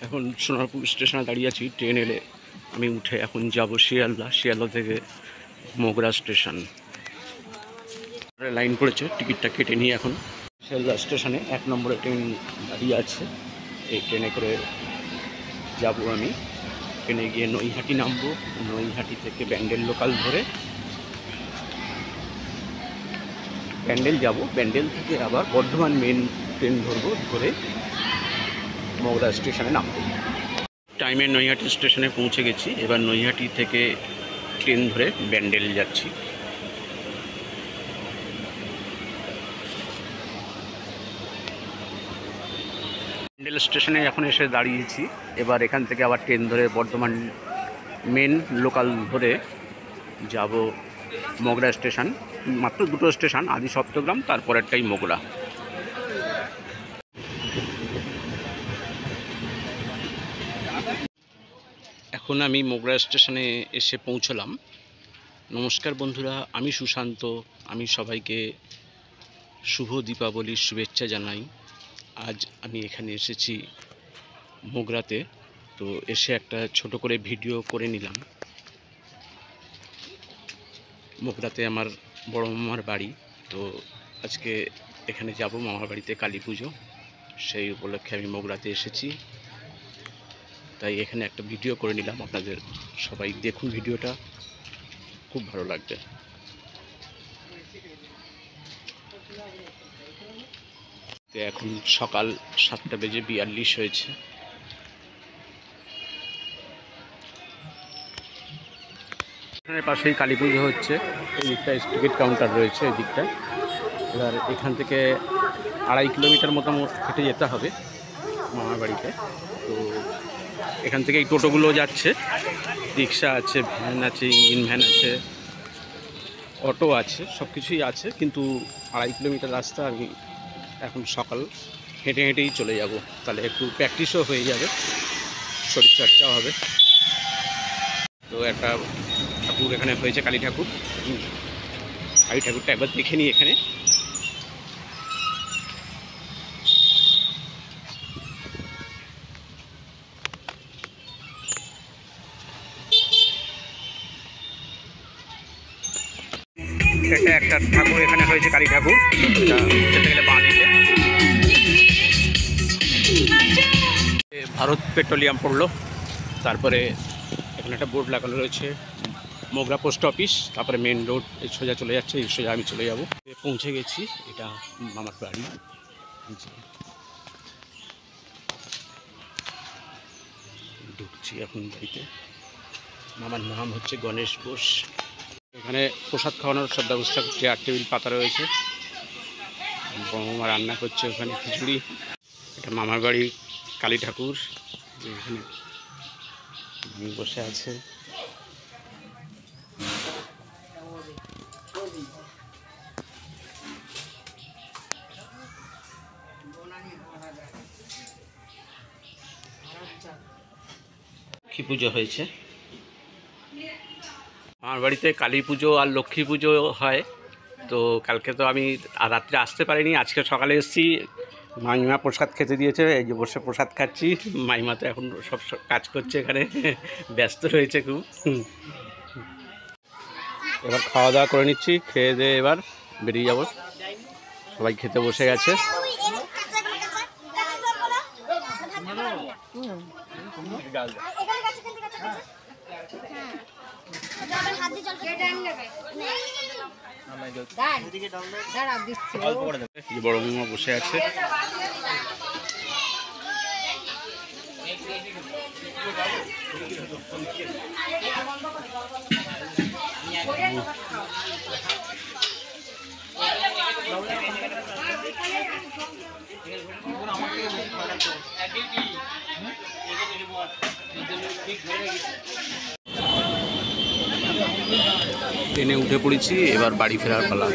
এখন সোনারপুর স্টেশনে দাঁড়িয়ে আছি। ট্রেন এলে আমি উঠে এখন যাব শিয়ালদা। শিয়ালদা থেকে মোগরা স্টেশন। লাইন পড়েছে, টিকিটটা কেটে নিয়ে এখন শিয়ালদা স্টেশনে 1 নম্বরে ট্রেন দাঁড়িয়ে আছে। এই ট্রেনে করে যাব আমি। ট্রেনে গিয়ে নৈহাটি নামবো। নৈহাটি থেকে ব্যান্ডেল লোকাল ধরে ব্যান্ডেল যাব। ব্যান্ডেল থেকে আবার বর্ধমান মেন ট্রেন ধরবো, ধরে মোগরা স্টেশনে নামবো। টাইমে নৈহাটি স্টেশনে পৌঁছে গেছি। এবার নৈহাটি থেকে ট্রেন ধরে ব্যান্ডেল যাচ্ছি। ব্যান্ডেল স্টেশনে এখন এসে দাঁড়িয়েছি। এবার এখান থেকে আবার ট্রেন ধরে বর্ধমান মেন লোকাল ধরে যাব মোগরা স্টেশন। মাত্র 2টো স্টেশন, আদি সপ্তগ্রাম, তারপরেরটাই মোগরা। এখন আমি মোগরা স্টেশনে এসে পৌঁছলাম। নমস্কার বন্ধুরা, আমি সুশান্ত। আমি সবাইকে শুভ দীপাবলির শুভেচ্ছা জানাই। আজ আমি এখানে এসেছি মোগরাতে, তো এসে একটা ছোট করে ভিডিও করে নিলাম। মোগরাতে আমার বড় মামার বাড়ি, তো আজকে এখানে যাব মামার বাড়িতে কালী পুজো। সেই উপলক্ষে আমি মোগরাতে এসেছি, তাই এখানে একটা ভিডিও করে নিলাম। আপনাদের সবাই দেখুন ভিডিওটা, খুব ভালো লাগবে। তো এখন সকাল 7:42 হয়েছে। এখানের পাশেই কালী পুজো হচ্ছে। এই দিকটায় টিকিট কাউন্টার রয়েছে, এই দিকটায়। এবার এখান থেকে 2.5 কিলোমিটার মতো হেঁটে যেতে হবে মামার বাড়িতে। তো এখান থেকে এই টোটোগুলো যাচ্ছে, রিক্সা আছে, ভ্যান আছে, ইঞ্জিন ভ্যান আছে, অটো আছে, সব কিছুই আছে। কিন্তু 2.5 কিলোমিটার রাস্তা আমি এখন সকাল হেঁটে হেঁটেই চলে যাব। তাহলে একটু প্র্যাকটিসও হয়ে যাবে, শরীরচর্চাও হবে। তো একটা ঠাকুর এখানে হয়েছে, কালী ঠাকুর। কালী ঠাকুরটা একবার দেখে নিই এখানে। এটা একটা ঠাকুর এখানে হয়েছে, কালী ঠাকুর। যেতে গেলে বাঁ দিকে ভারত পেট্রোলিয়াম পড়লো। তারপরে এখানে একটা বোর্ড লাগানো রয়েছে, মোগরা পোস্ট অফিস। তারপরে মেন রোড সোজা চলে যাচ্ছে, এই সোজা আমি চলে যাব। পৌঁছে গেছি, এটা মামার বাড়ি। ঢুকছি এখন বাড়িতে। মামার নাম হচ্ছে গণেশ বোস। এখানে প্রসাদ খাওয়ানোর সব ব্যবস্থা, চেয়ার টেবিল পাতা রয়েছে। মামা রান্না করছে ওখানে খিচুড়ি। এটা মামার বাড়ি কালী ঠাকুর, এখানে বসে আছে। লক্ষ্মী পুজো হয়েছে আমার বাড়িতে। কালী পুজো আর লক্ষ্মী পুজো হয়। তো কালকে তো আমি রাত্রে আসতে পারিনি, আজকে সকালে এসেছি। মাইমা প্রসাদ খেতে দিয়েছে, এই যে বসে প্রসাদ খাচ্ছি। মাইমা তো এখন সব কাজ করছে এখানে, ব্যস্ত রয়েছে খুব। এবার খাওয়া দাওয়া করে নিচ্ছি, খেয়ে দিয়ে এবার বেরিয়ে যাব। সবাই খেতে বসে গেছে। বড় মামা বসে আছে। ট্রেনে উঠে পড়েছি, এবার বাড়ি ফেরার পালা।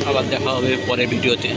আবার দেখা হবে পরের ভিডিওতে।